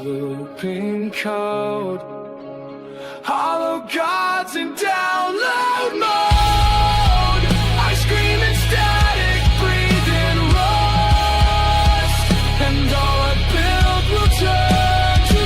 looping code, hollow gods in download mode. I scream in static, breathe in rust, and all I build will turn to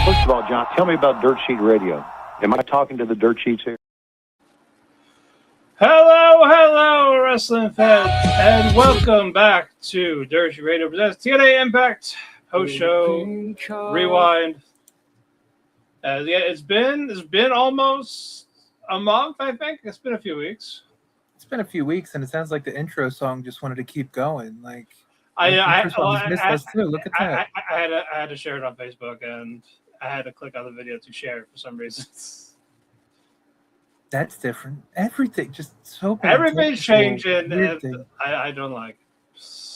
First of all, John, tell me about Dirt Sheet Radio. Am I talking to the Dirt Sheets here? Hello, wrestling fans, and welcome back to Dirt Sheet Radio presents TNA Impact post-show rewind. It's been almost a month, I think. It's been a few weeks. It's been a few weeks, and it sounds like the intro song just wanted to keep going. Like I Look at that. I had to share it on Facebook, and I had to click on the video to share it for some reason. That's different. Everything just so Everything's changing, and I don't like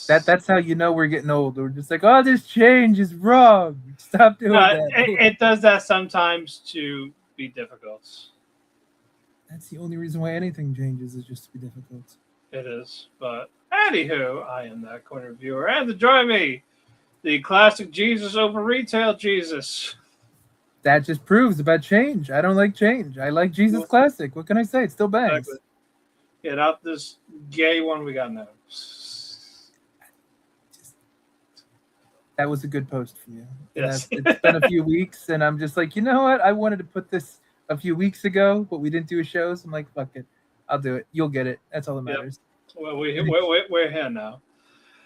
that. That's how you know we're getting old. We're just like, oh, this change is wrong. Stop doing that. It does that sometimes to be difficult. That's the only reason why anything changes, is just to be difficult. It is, but anywho, I am that corner viewer, and to join me, the classic Jesus over retail Jesus. That just proves about change. I don't like change. I like Jesus Classic. What can I say? It still bangs. Exactly. Yeah, not this gay one we got now. That was a good post from you. Yes. It's been a few weeks, and I'm just like, you know what? I wanted to put this a few weeks ago, but we didn't do a show, so I'm like, fuck it. I'll do it. You'll get it. That's all that matters. Yep. Well, we're here now.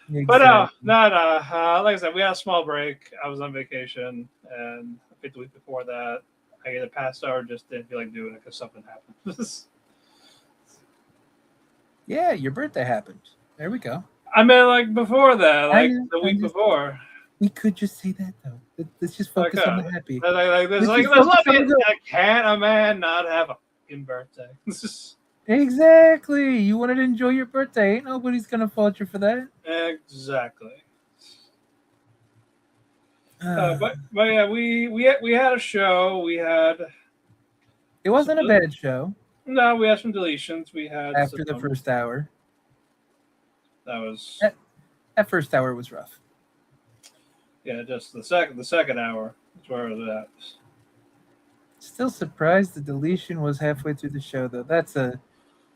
Exactly. But like I said, we had a small break. I was on vacation, and I think the week before that, I either passed out or just didn't feel like doing it because something happened. Yeah, your birthday happened. There we go. I mean, like before that, like the week before. We could just say that though. Let's just focus on the happy. Can't a man not have a fucking birthday? Exactly. You wanted to enjoy your birthday. Ain't nobody's gonna fault you for that. Exactly. But yeah, we had a show. We had. It wasn't a bad show. No, we had some deletions. We had after the first hour. That was. That first hour was rough. Yeah, just the second hour is where it was at. Still surprised the deletion was halfway through the show though. That's a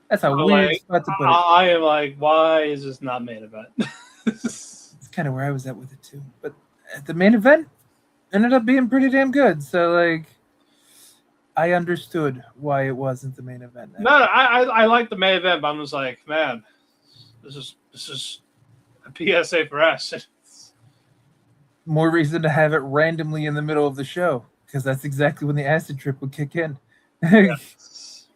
weird spot to put it. I am like, why is this not main event? It's kind of where I was at with it too. But the main event ended up being pretty damn good. So like, I understood why it wasn't the main event. No, I like the main event, but I'm just like, man, this is a PSA for us. More reason to have it randomly in the middle of the show, because that's exactly when the acid trip would kick in. Yes.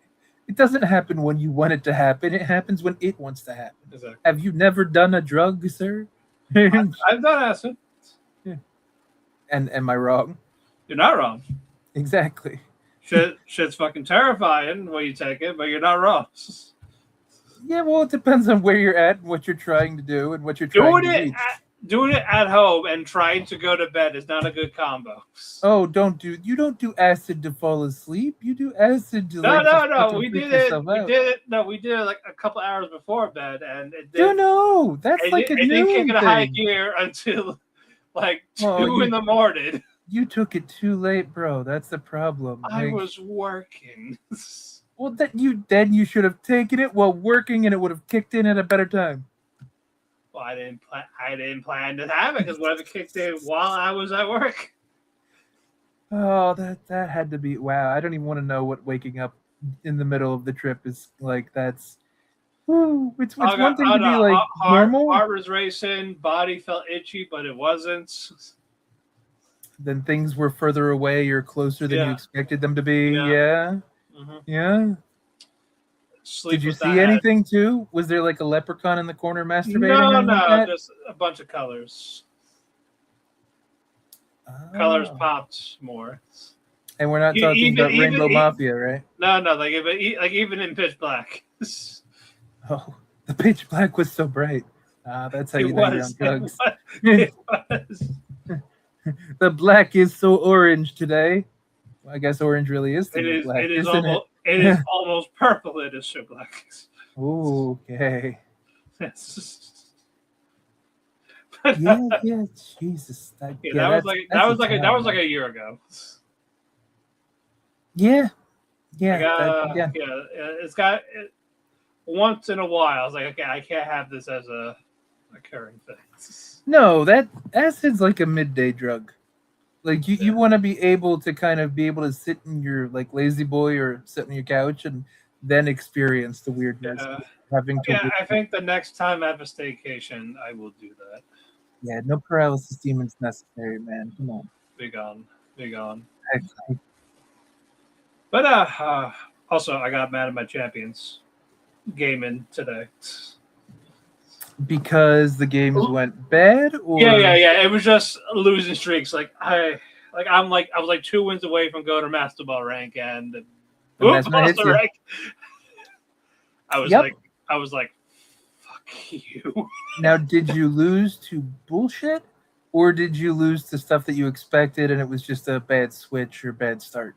It doesn't happen when you want it to happen. It happens when it wants to happen. Exactly. Have you never done a drug, sir? I've done acid. Yeah. And am I wrong? You're not wrong. Exactly. Shit's fucking terrifying when you take it, but you're not wrong. Yeah, well, it depends on where you're at and what you're trying to do and what you're trying to reach. Doing it at home and trying to go to bed is not a good combo. Oh, you don't do acid to fall asleep. You do acid to No. We did it like a couple hours before bed, and it did. No, that's like a new thing. It didn't kick in high gear until like 2 in the morning. You took it too late, bro. That's the problem. I was working. Well, then you should have taken it while working, and it would have kicked in at a better time. Well, I didn't plan to have it because what if it kicked in while I was at work? Oh, that had to be wow. I don't even want to know what waking up in the middle of the trip is like. That's it's one thing to be like normal. Heart was racing, body felt itchy, but it wasn't. Then things were further away or closer than you expected them to be. Yeah. Mm-hmm. Yeah. Did you see anything too? Was there like a leprechaun in the corner masturbating? No, just a bunch of colors. Colors popped more. And we're not talking about Rainbow Mafia, right? No, like even in pitch black. Oh, the pitch black was so bright. That's how you know you're on drugs. It was. The black is so orange today. Well, I guess orange really is to It be is. black, It is isn't almost. It is almost purple. It is so black. Okay. Yes. Yeah, yeah, Jesus. Yeah, Yeah, that was that's like that's a that was time. like a year ago. Yeah, yeah, Like, yeah. yeah, it's got once in a while. I was like, okay, I can't have this as a occurring thing. No, that acid's like a midday drug. Like you want to be able to kind of be able to sit in your like lazy boy or sit on your couch and then experience the weirdness Yeah, of having to. yeah. I think the next time I have a staycation, I will do that. Yeah, no paralysis demons necessary, man. Come on. Big on, big on. I- But also I got mad at my champions gaming today. because the games went bad, or Yeah. It was just losing streaks. I was like 2 wins away from going to Master Ball rank, and And boom, that's when it lost hits the you. rank. I was like, fuck you. Now, did you lose to bullshit, or did you lose to stuff that you expected and it was just a bad switch or bad start?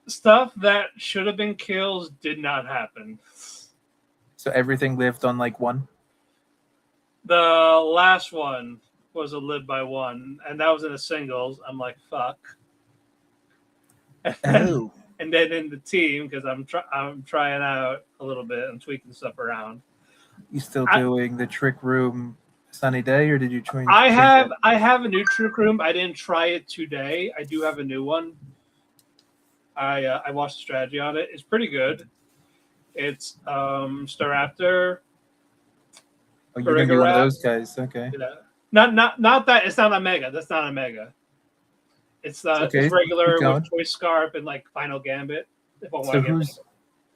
Stuff that should have been kills did not happen. So everything lived on like one. The last one was a live by one, and that was in a singles. I'm like, fuck. Oh, And then in the team, because I'm trying out a little bit and tweaking stuff around. you still doing the trick room sunny day, or did you change? I have a new trick room. I didn't try it today. I do have a new one. I watched the strategy on it. It's pretty good. It's Staraptor. Oh, you're gonna be one of those guys, okay? Not that. It's not a mega. That's not a mega. It's Okay, it's regular keep going. with Choice Scarp and like Final Gambit. If I want So to get who's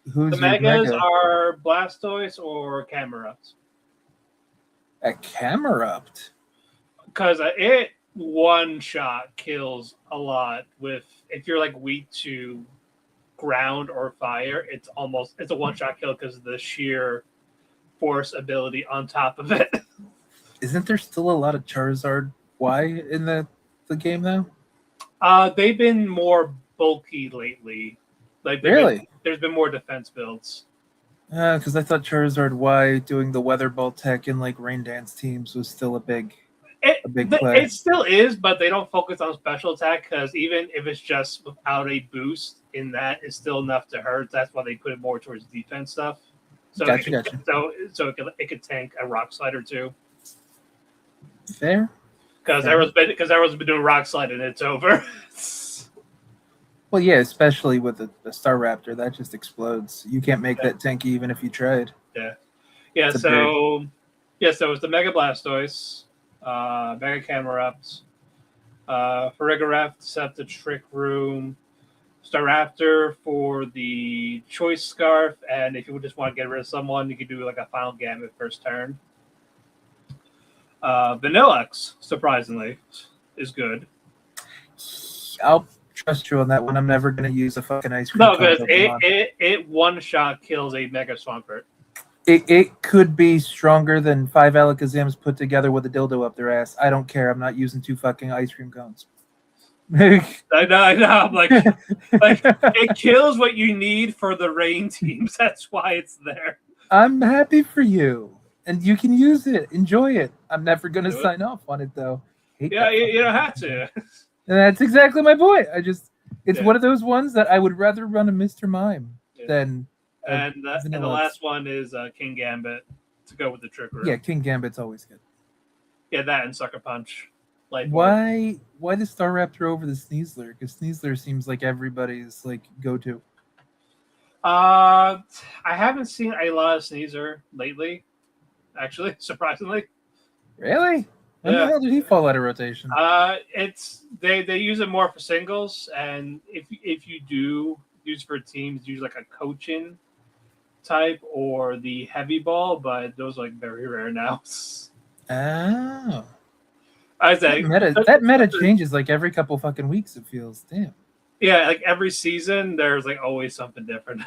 the your megas mega? are Blastoise or Camerupt. A Camerupt. Because it one shot kills a lot with if you're like weak to ground or fire, it's a one shot kill because of the sheer force ability on top of it. Isn't there still a lot of Charizard Y in the game though? They've been more bulky lately. Like Really? There's been more defense builds. Because I thought Charizard Y doing the Weather Ball tech in like Rain Dance teams was still a big play. It still is, but they don't focus on special attack because even if it's just without a boost in that, it's still enough to hurt. That's why they put it more towards defense stuff. So Gotcha. So it could tank a Rock Slide or two. Fair. Because everyone's been doing Rock Slide and it's over. Well, yeah, especially with the Staraptor, that just explodes. You can't make that tanky even if you tried. Yeah. So it's the Mega Blastoise, Mega Camerupt, Farigiraf to set the Trick Room, Staraptor for the Choice Scarf, and if you just want to get rid of someone, you can do like a Final Gambit first turn. Vanillux, surprisingly, is good. I'll trust you on that one. I'm never going to use a fucking ice cream. No, because it one shot kills a Mega Swampert. It could be stronger than 5 Alakazams put together with a dildo up their ass. I don't care. I'm not using 2 fucking ice cream cones. I know. I'm like it kills what you need for the rain teams. That's why it's there. I'm happy for you, and you can use it. Enjoy it. I'm never going to sign off on it though. You don't have to. And that's exactly my point. It's one of those ones that I would rather run a Mr. Mime than. And the last one is King Gambit to go with the Trick Room. Yeah, King Gambit's always good. Yeah, that and Sucker Punch. Why the Staraptor over the Sneasler? Because Sneasler seems like everybody's like go-to. I haven't seen a lot of Sneasler lately, actually, surprisingly. Really? When the hell did he fall out of rotation? It's they use it more for singles, and if you do use for teams, use like a coaching type or the heavy ball, but those are like very rare now. Oh. I say that meta changes like every couple fucking weeks, it feels. Damn. Yeah, like every season there's like always something different.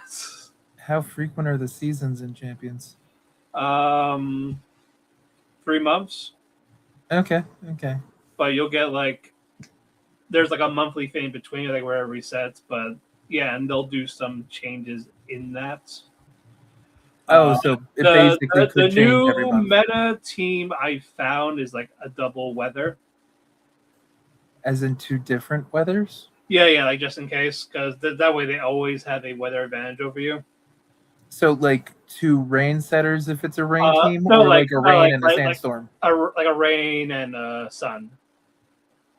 How frequent are the seasons in Champions? 3 months. Okay. but you'll get like there's like a monthly thing between like where it resets, but yeah, and they'll do some changes in that. So it basically could the change new every month. meta team I found is like a double weather. As in 2 different weathers? Yeah, like just in case, because that way they always have a weather advantage over you. So like 2 rain setters if it's a rain team, no, or like a rain and a like sandstorm? Like a rain and a sun.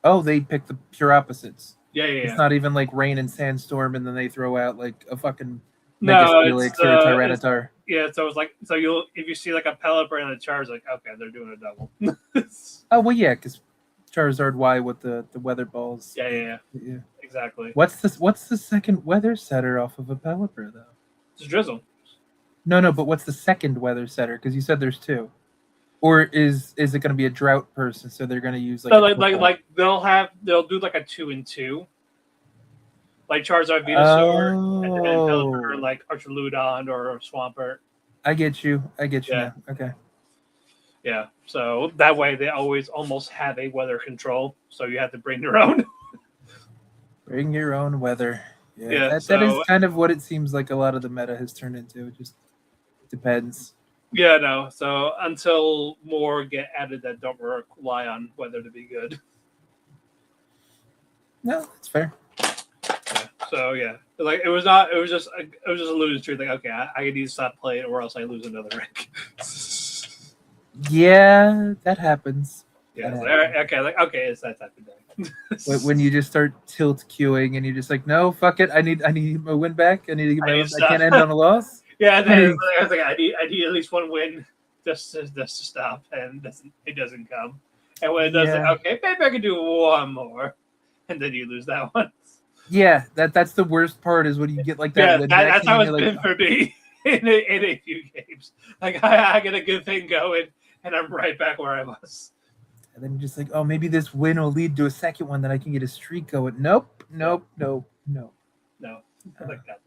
Oh, they pick the pure opposites. Yeah. It's not even like rain and sandstorm, and then they throw out like a fucking No, Megasteelix or a Tyranitar. Yeah, so it's like if you see like a Pelipper and a Charizard, like okay, they're doing a double. Oh well, yeah, because Charizard Y with the weather balls. Yeah, exactly. What's the second weather setter off of a Pelipper though? It's Drizzle. No, but what's the second weather setter? Because you said there's 2. Or is it going to be a drought person? So they're going to use like So like they'll do like a 2 and 2, like Charizard, Venusaur, and then Pelipper, like Archaludon or Swampert. I get you. Yeah. Now. Okay. Yeah, so that way they always almost have a weather control, so you have to bring your own. Bring your own weather. Yeah, that is kind of what it seems like a lot of the meta has turned into. It just depends. Yeah, no. So until more get added that don't rely on weather to be good. No, that's fair. Yeah. So yeah, like it was just a losing streak. Like okay, I need to stop playing or else I lose another rank. Yeah, that happens. Yeah, okay, it's that type of day. When you just start tilt queuing and you're just like, no, fuck it, I need my win back. I need to get my win. I can't end on a loss. Yeah, then I was like, I need at least one win just to stop, and it doesn't come. And when it does, like, okay, maybe I can do one more, and then you lose that one. Yeah, that's the worst part is when you get like that. Yeah, that's how it's been for me in a few games. Like I get a good thing going, and I'm right back where I was. And then you're just like, oh, maybe this win will lead to a second one that I can get a streak going. Nope. No. Like that.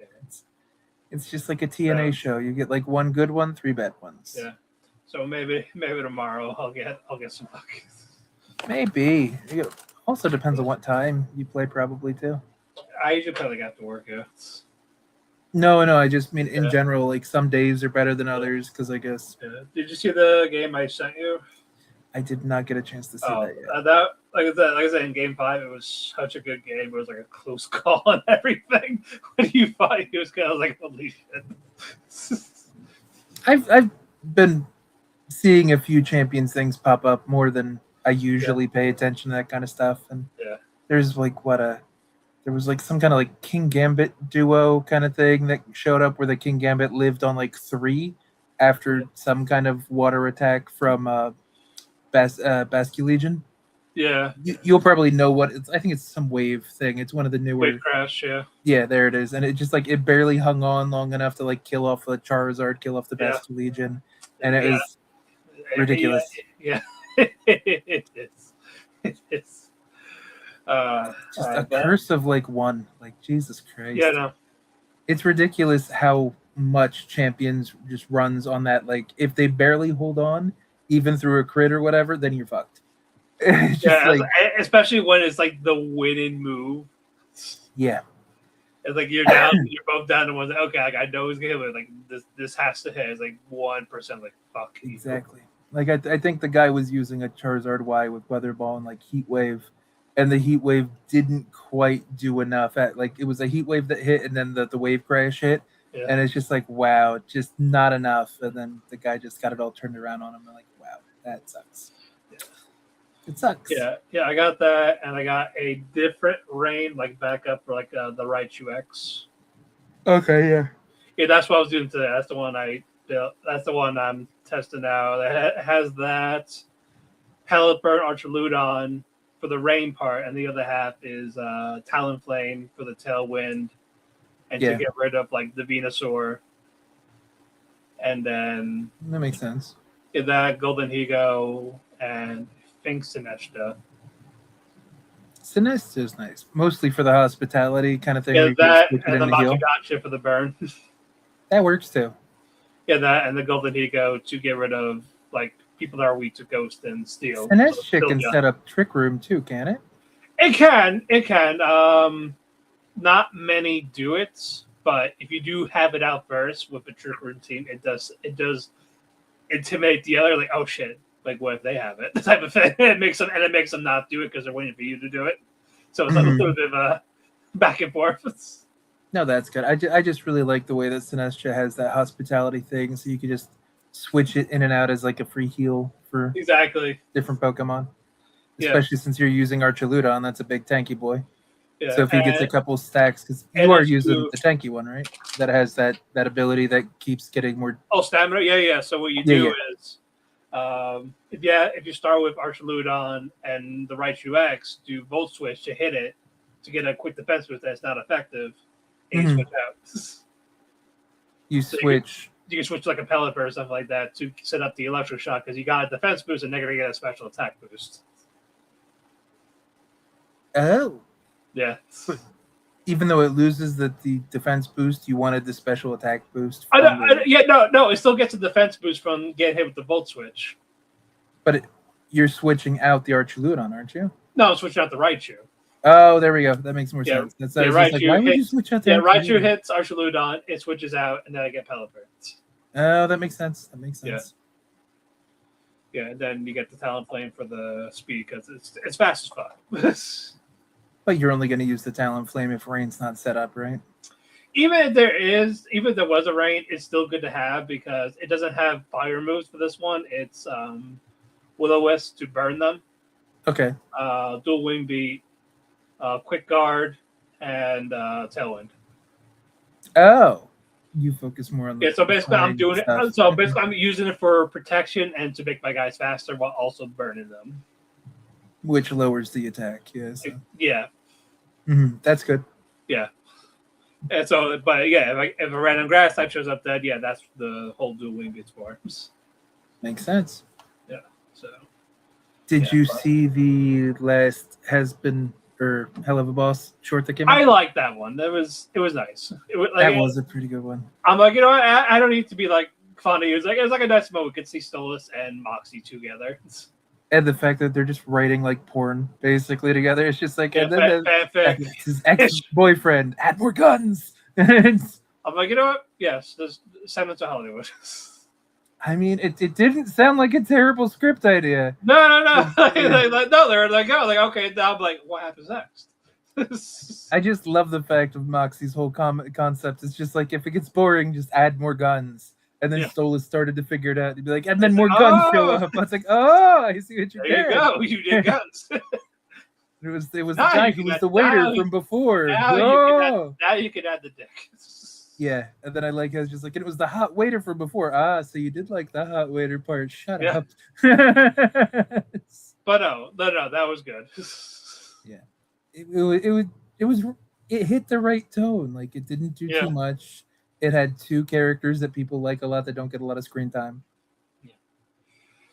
It's just like a TNA show. You get like 1 good one, 3 bad ones. Yeah. So maybe tomorrow I'll get some luck. Maybe. It also depends on what time you play, probably too. I usually play like after work. Yeah. No. I just mean in general. Like some days are better than others because I guess. Yeah. Did you see the game I sent you? I did not get a chance to see that yet. Like I said, in Game 5, it was such a good game. It was like a close call and everything. When you fought, it was kind of like, holy shit. I've been seeing a few Champions things pop up more than I usually pay attention to that kind of stuff. And there's like there was like some kind of like King Gambit duo kind of thing that showed up where the King Gambit lived on like 3 after some kind of water attack from Basculegion. Yeah. You'll probably know what it's. I think it's some wave thing. It's one of the newer. Wave crash, yeah. Yeah, there it is. And it just like it barely hung on long enough to like kill off the Charizard, kill off the Basculegion. And it was ridiculous. Yeah. It is. It's just a curse of like 1. Like Jesus Christ. Yeah, no. It's ridiculous how much Champions just runs on that. Like if they barely hold on, even through a crit or whatever, then you're fucked. Especially when it's like the winning move. Yeah. It's like you're down, you're both down to one. Like, okay, like I know he's gonna hit, but like this has to hit. It's like 1%. Like fuck. Exactly. Like I think the guy was using a Charizard Y with Weather Ball and like Heat Wave, and the Heat Wave didn't quite do enough. It was a Heat Wave that hit, and then the Wave Crash hit, and it's just like wow, just not enough. And then the guy just got it all turned around on him. I'm like, wow, that sucks. It sucks. Yeah, I got that, and I got a different rain like backup for like the Raichu X. Okay, yeah. Yeah, that's what I was doing today. That's the one I built. That's the one I'm testing now. That has that Pelipper and Archaludon for the rain part, and the other half is Talonflame for the Tailwind, and to get rid of like the Venusaur. And then that makes sense. Yeah, that Golden Higo and I think Sinestro. Sinestro is nice, mostly for the hospitality kind of thing. Yeah, that and the Machigotcha for the burn. That works too. Yeah, that and the Golden Higo to get rid of like people that are weak to Ghost and Steel. Sinestro can set up Trick Room too, can it? It can. Not many do it, but if you do have it out first with a Trick Room team, it does intimidate the other. Like, oh shit, like what if they have it? The type of thing. It makes them not do it because they're waiting for you to do it. So it's like a little bit of a back and forth. No, that's good. I just really like the way that Sinestro has that hospitality thing, so you can just switch it in and out as like a free heal for different Pokemon. Especially since you're using Archaludon, that's a big tanky boy. Yeah. So if he gets a couple stacks, because you are using the tanky one, right? That has that ability that keeps getting more. Oh, stamina. Yeah. So what you do is, if you start with Archaludon and the Raichu X, do Volt Switch to hit it to get a quick defense boost that's not effective. And you switch out. You switch. You can switch like a Pelipper or something like that to set up the Electro Shock because you got a defense boost and they're going to get a special attack boost. Oh. Yeah. Even though it loses the defense boost, you wanted the special attack boost. No. It still gets a defense boost from getting hit with the Volt Switch. But you're switching out the Archaludon, aren't you? No, I'm switching out the Raichu. Oh, there we go. That makes more sense. That's Raichu like, why would you switch out the Raichu hits Archaludon, it switches out, and then I get Pelipper. Oh, that makes sense. Yeah, and then you get the Talonflame for the speed because it's fast as fuck. But you're only going to use the Talonflame if Rain's not set up, right? Even if there was a Rain, it's still good to have because it doesn't have fire moves for this one. It's Will-O-Wisp to burn them. Okay. Dual Wing Beat, Quick Guard, and Tailwind. Oh. You focus more on the so basically I'm doing stuff. It. So basically I'm using it for protection and to make my guys faster while also burning them. Which lowers the attack, yes. Yeah. Mm-hmm. That's good. Yeah. And so, but yeah, if a random grass type shows up dead, that's the whole dual wing gets for. Makes sense. Yeah. So. Did you see the last Has Been or Hell of a Boss short that came out? I like that one. It was nice. That was a pretty good one. I'm like, I don't need to be like fond of you. It's like a nice moment. We could see Steelz and Moxie together. And the fact that they're just writing like porn basically together. It's just like his ex-boyfriend, add more guns. I'm like, you know what? Yes, send it to Hollywood. I mean, it didn't sound like a terrible script idea. No. They're like, oh, like, okay. Now I'm like, what happens next? I just love the fact of Moxie's whole concept. It's just like, if it gets boring, just add more guns. And then Steelz started to figure it out. He'd be like, and then more guns show up. I was like, oh, I see what you're doing. There you go. You did guns. It was the guy who was the waiter from before. Now you can add the dick. Yeah, and then I was just like, it was the hot waiter from before. Ah, so you did like the hot waiter part. Shut up. But no, that was good. Yeah, it hit the right tone. Like, it didn't do too much. It had two characters that people like a lot that don't get a lot of screen time. Yeah.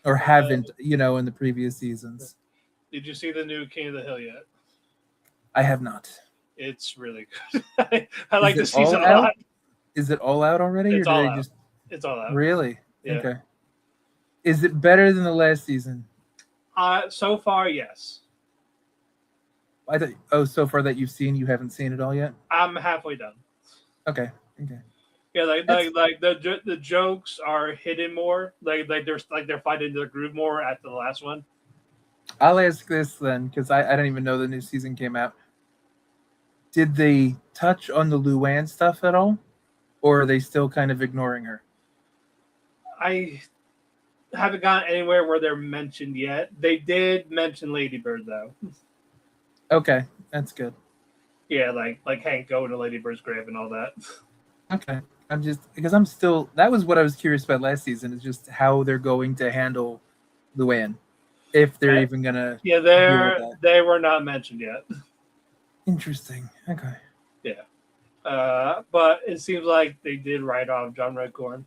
Or haven't, in the previous seasons. Did you see the new King of the Hill yet? I have not. It's really good. I like the season a lot. Out? Is it all out already? It's all out. It's all out. Really? Yeah. Okay. Is it better than the last season? So far, yes. So far that you've seen, you haven't seen it all yet? I'm halfway done. Okay. Yeah, like the jokes are hidden more. Like they're fighting their groove more at the last one. I'll ask this then, because I don't even know the new season came out. Did they touch on the Luann stuff at all? Or are they still kind of ignoring her? I haven't gotten anywhere where they're mentioned yet. They did mention Ladybird though. Okay, that's good. Yeah, like Hank going to Ladybird's grave and all that. Okay. That was what I was curious about last season, is just how they're going to handle Luann. If they're even gonna they were not mentioned yet. Interesting. Okay. Yeah. But it seems like they did write off John Redcorn.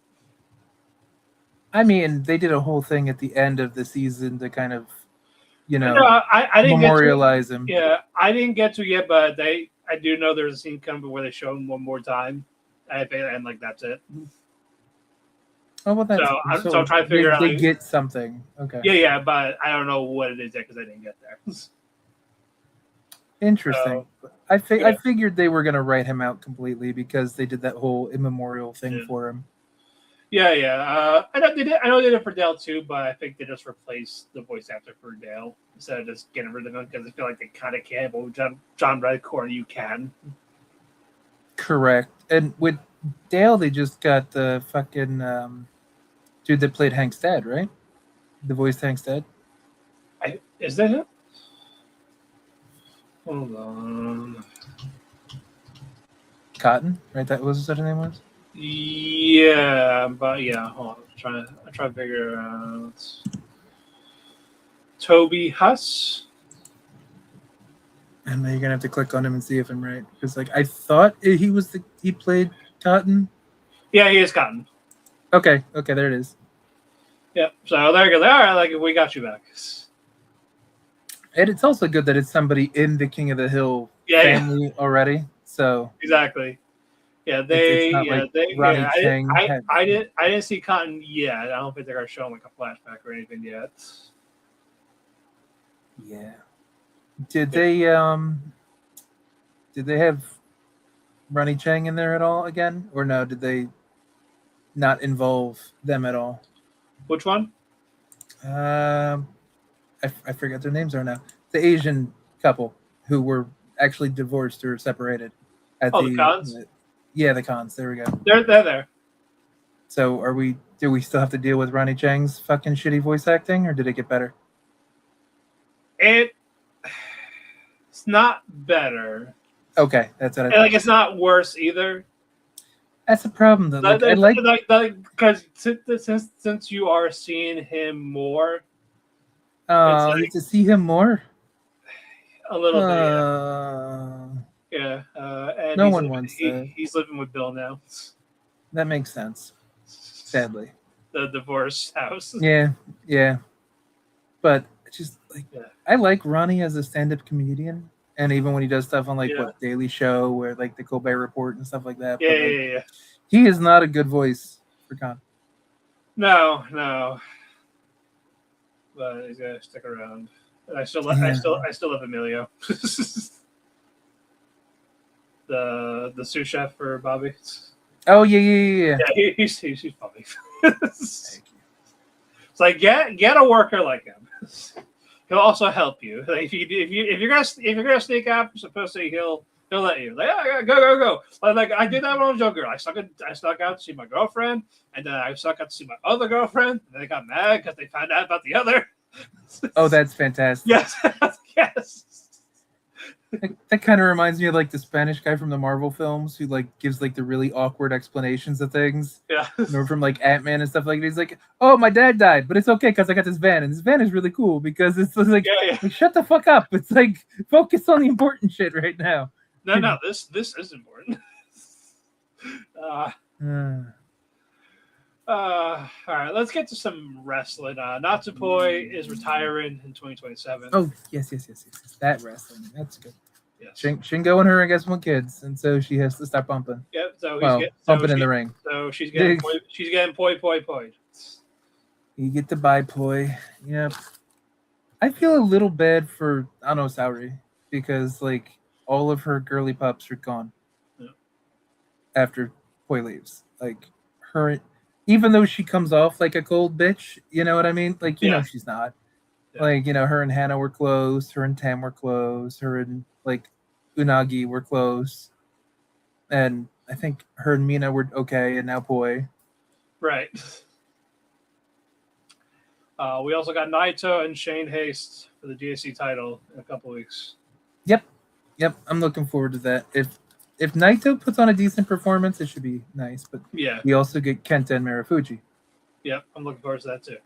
I mean, they did a whole thing at the end of the season to kind of, I didn't memorialize him. Yeah, I didn't get to yet, but I do know there's a scene coming where they show him one more time, and like that's it. Oh well, that's so I'm trying to figure out. They get something. Okay. Yeah, but I don't know what it is yet because I didn't get there. Interesting. Yeah. I figured they were gonna write him out completely because they did that whole immemorial thing for him. Yeah. I know they did it for Dale too, but I think they just replaced the voice actor for Dale instead of just getting rid of him because I feel like they kind of can't. But with John Redcorn, you can. Correct. And with Dale, they just got the fucking dude that played Hank's dad, right? The voice Hank's dad. Is that him? Hold on. Cotton, right? That was what his name was. Yeah, but yeah, hold on. I'm trying to figure out. Toby Huss. And then you're gonna have to click on him and see if I'm right, because like I thought he played Cotton. Yeah, he is Cotton. Okay, there it is. Yep. So there you go. All right, like we got you back. And it's also good that it's somebody in the King of the Hill family already. So exactly. Yeah, I didn't see Cotton yet. I don't think they're gonna show him like a flashback or anything yet. Yeah. Did they have Ronnie Chang in there at all again, or no? Did they not involve them at all? Which one? I forget their names are now. The Asian couple who were actually divorced or separated. At the Cons? Yeah, the Cons. There we go. They're there. So do we still have to deal with Ronnie Chang's fucking shitty voice acting, or did it get better? It's not better. Okay, that's what I thought. Like it's not worse either. That's the problem though. Because since you are seeing him more. Oh, like, to see him more? A little bit, yeah. And no one wants that. He's living with Bill now. That makes sense. Sadly. The divorce house. Yeah. But just like I like Ronnie as a stand-up comedian, and even when he does stuff on what Daily Show or like the Colbert Report and stuff like that. Yeah. He is not a good voice for Con. No. But he's gonna stick around. And I still love Emilio. the sous chef for Bobby. Oh yeah. Yeah, he's funny. It's like get a worker like him. He'll also help you. Like if you're gonna sneak out, supposedly he'll let you. Like go. Like I did that when I was younger. I snuck out to see my girlfriend, and then I snuck out to see my other girlfriend, and they got mad because they found out about the other. Oh, that's fantastic. Yes. That kind of reminds me of like the Spanish guy from the Marvel films who like gives like the really awkward explanations of things. Yeah. Or from like Ant-Man and stuff like that. He's like, "Oh, my dad died, but it's okay because I got this van, and this van is really cool because it's like, like shut the fuck up. It's like focus on the important shit right now." No, this is important. All right, let's get to some wrestling. Natsupoi is retiring in 2027. Oh, yes. That wrestling. That's good. Yes. Shingo and her, I guess, want kids, and so she has to start pumping. Yep. So pumping in the ring. So she's getting poi. You get to buy poi. Yep. I feel a little bad for Ano Saori because like all of her girly pups are gone after poi leaves. Like her. Even though she comes off like a cold bitch, you know what I mean? Like, you know, she's not. Yeah. Like, you know, her and Hannah were close. Her and Tam were close. Her and, like, Unagi were close. And I think her and Mina were okay, and now Poi. Right. We also got Naito and Shane Haste for the DSC title in a couple weeks. Yep. I'm looking forward to that. If Naito puts on a decent performance, it should be nice. But we also get Kenta and Marufuji. Yep, I'm looking forward to that too.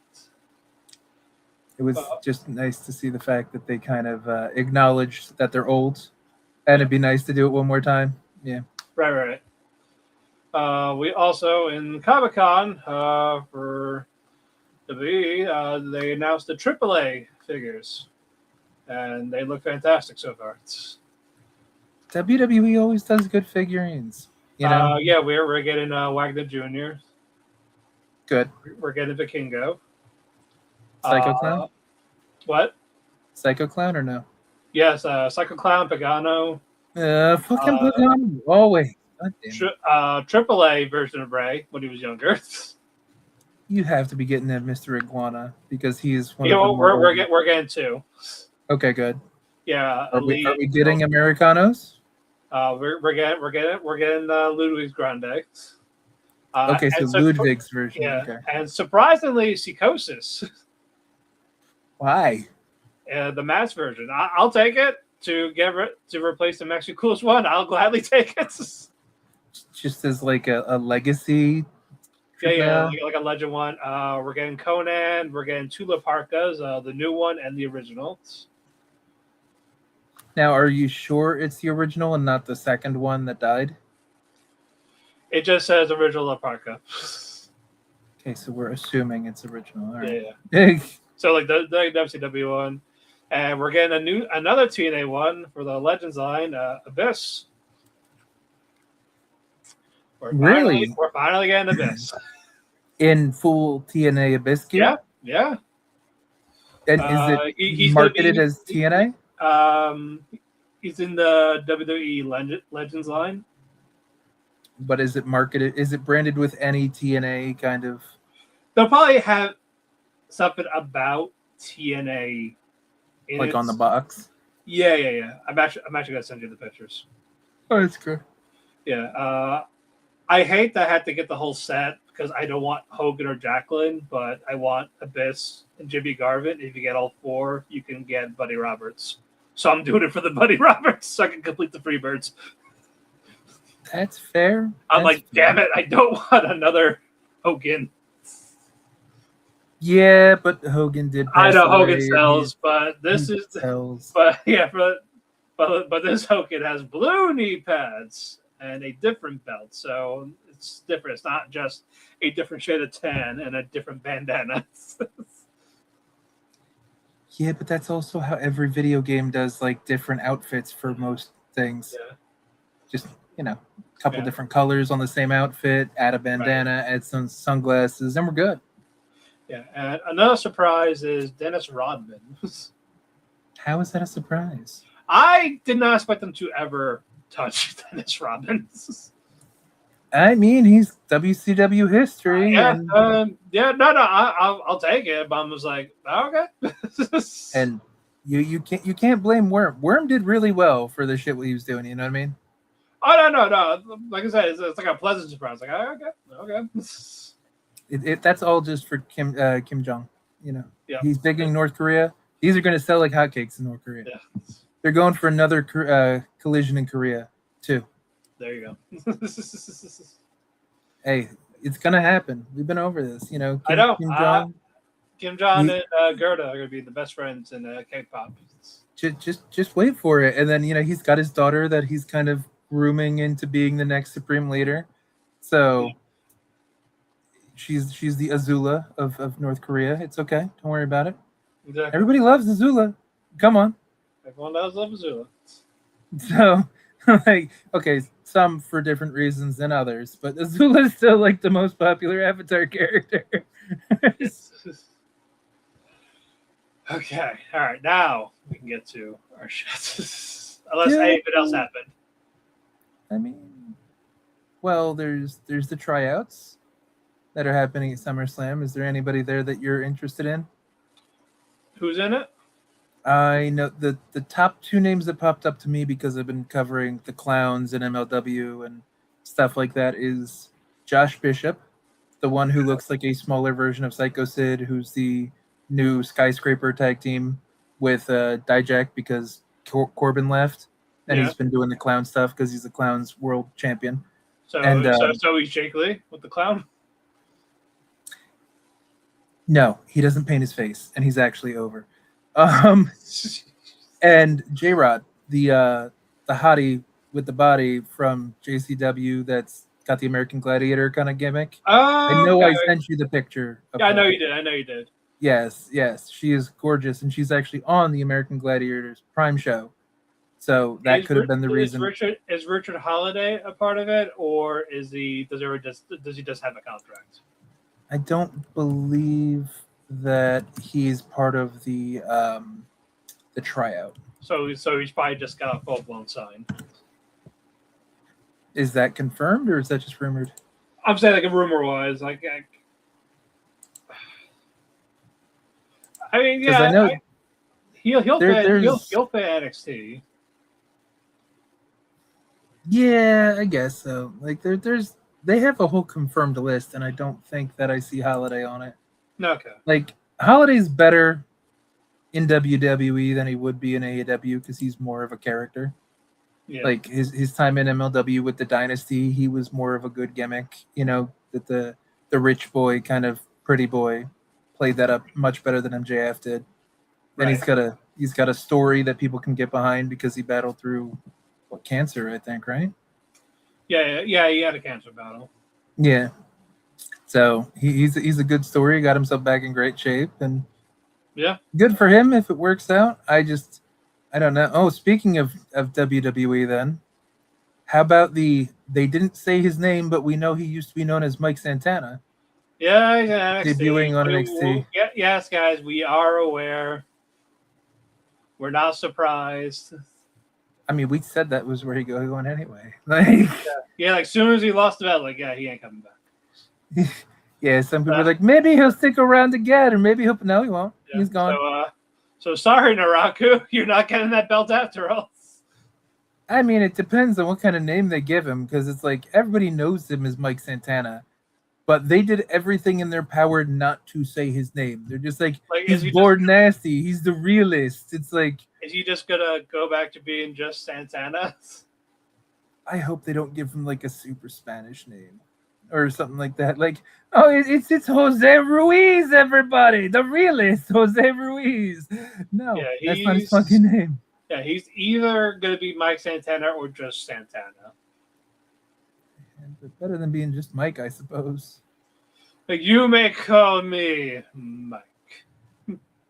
It was just nice to see the fact that they kind of acknowledged that they're old, and it'd be nice to do it one more time. Yeah. Right. We also in Comic-Con for WWE, they announced the AAA figures, and they look fantastic so far. WWE always does good figurines, you know. We're getting Wagner Jr. Good. We're getting Vikingo. Psycho Clown? What? Psycho Clown or no? Yes, Psycho Clown, Pagano. Fucking Pagano. Always. God damn it. AAA version of Ray when he was younger. You have to be getting that Mr. Iguana because he is one You of know, the more we're getting 2. Okay, good. Yeah, Are we getting Americanos? We're getting Ludwig's Grande. Okay, so Ludwig's version. Yeah, Okay. and surprisingly, Psychosis. Why? The mass version. I'll take it to replace the Mexican coolest one. I'll gladly take it. Just as like a legacy. Yeah, like a legend one. We're getting Conan. We're getting Tula Parkas, the new one and the original. Now, are you sure it's the original and not the second one that died? It just says original La Parka. Okay, so we're assuming it's original. All right. Yeah. So like the WCW one, and we're getting another TNA one for the Legends line, Abyss. Really? We're finally getting Abyss. In full TNA Abyss gear? Yeah. And is it he's marketed as TNA? He's in the WWE Legends line. But is it marketed? Is it branded with any TNA kind of? They'll probably have something about TNA, Like on the box. Yeah. I'm actually gonna send you the pictures. Oh, that's good. Yeah. I hate that I had to get the whole set because I don't want Hogan or Jacqueline, but I want Abyss and Jimmy Garvin. If you get all 4, you can get Buddy Roberts. So I'm doing it for the Buddy Roberts so I can complete the Freebirds. That's fair. I'm like, damn it, I don't want another Hogan. Yeah, but Hogan did. I know away. Hogan sells, but this is sells. But yeah, but this Hogan has blue knee pads and a different belt, so it's different. It's not just a different shade of tan and a different bandana. Yeah, but that's also how every video game does like different outfits for most things. Yeah. Just a couple different colors on the same outfit, add a bandana, add some sunglasses, and we're good. Yeah, and another surprise is Dennis Rodman. How is that a surprise? I did not expect them to ever touch Dennis Rodman. I mean, he's WCW history. I'll take it. But I was like, okay. And you can't blame Worm. Worm did really well for the shit what he was doing. You know what I mean? Oh no! Like I said, it's like a pleasant surprise. Like okay. That's all just for Kim Jong. Yeah. He's big in North Korea. These are going to sell like hotcakes in North Korea. Yeah. They're going for another collision in Korea too. There you go. Hey, it's gonna happen. We've been over this, I know. Kim Jong. Kim Jong and Gerda are gonna be the best friends in K-pop. Just wait for it, and then he's got his daughter that he's kind of grooming into being the next supreme leader. So she's the Azula of North Korea. It's okay. Don't worry about it. Exactly. Everybody loves Azula. Come on. Everyone loves Azula. So, like, okay, some for different reasons than others, but Azula is still like the most popular Avatar character. Okay, all right, now we can get to our shit. Unless anything else happened. I mean, well, there's the tryouts that are happening at SummerSlam. Is there anybody there that you're interested in? Who's in it? I know the top 2 names that popped up to me because I've been covering the Clowns and MLW and stuff like that is Josh Bishop, the one who looks like a smaller version of Psycho Sid, who's the new Skyscraper tag team with Dijak because Corbin left, and he's been doing the Clown stuff because he's the Clowns world champion. So he's Jake Lee with the Clown? No, he doesn't paint his face, and he's actually over. And J-Rod, the hottie with the body from JCW that's got the American Gladiator kind of gimmick. I know I sent you the picture. I know you did. Yes. She is gorgeous, and she's actually on the American Gladiator's Prime show. So that could have been the reason. Is Richard Holiday a part of it, or does he just have a contract? I don't believe that he's part of the tryout. So he's probably just got a full blown sign. Is that confirmed or is that just rumored? I'm saying like a rumor wise, like I mean, yeah, I know he'll there's fit NXT. yeah, I guess so. Like they have a whole confirmed list, and I don't think that I see Holiday on it. Okay. Like Holiday's better in WWE than he would be in AEW because he's more of a character. Yeah. Like his time in MLW with the Dynasty, he was more of a good gimmick. You know, that the rich boy kind of pretty boy played that up much better than MJF did. And Right. he's got a story that people can get behind because he battled through cancer, I think, right? Yeah, he had a cancer battle. Yeah. So he's a good story. He got himself back in great shape, and yeah, good for him if it works out. I don't know. Oh, speaking of WWE, then how about they didn't say his name, but we know he used to be known as Mike Santana. Yeah, NXT. Debuting on NXT. Yes, guys, we are aware. We're not surprised. I mean, we said that was where he going anyway. Like, like as soon as he lost the belt, like he ain't coming back. Yeah, some people are like, maybe he'll stick around again, or maybe he'll. No, he won't. Yeah. He's gone. So sorry, Naraku, you're not getting that belt after all. I mean, it depends on what kind of name they give him, because it's like everybody knows him as Mike Santana, but they did everything in their power not to say his name. They're just like he's bored nasty. He's the realist. It's like, is he just gonna go back to being just Santana? I hope they don't give him like a super Spanish name or something like that. Like, oh, it's Jose Ruiz, everybody, the realist, Jose Ruiz. No, that's not his fucking name. Yeah, he's either gonna be Mike Santana or just Santana. But better than being just Mike, I suppose. Like, you may call me Mike.